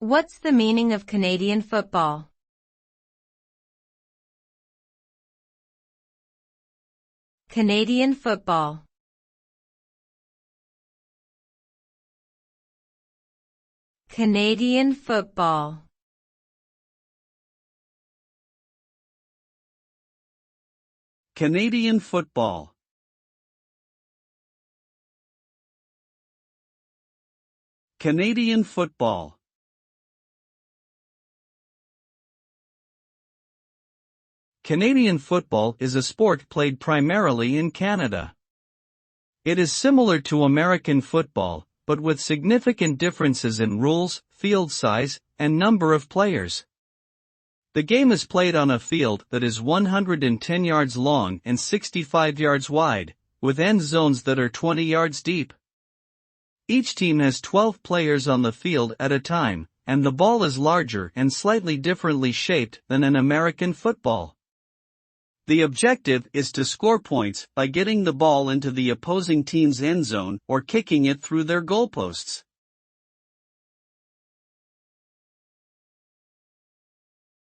What's the meaning of Canadian football? Canadian football. Canadian football. Canadian football. Canadian football. Canadian football is a sport played primarily in Canada. It is similar to American football, but with significant differences in rules, field size, and number of players. The game is played on a field that is 110 yards long and 65 yards wide, with end zones that are 20 yards deep. Each team has 12 players on the field at a time, and the ball is larger and slightly differently shaped than an American football. The objective is to score points by getting the ball into the opposing team's end zone or kicking it through their goalposts.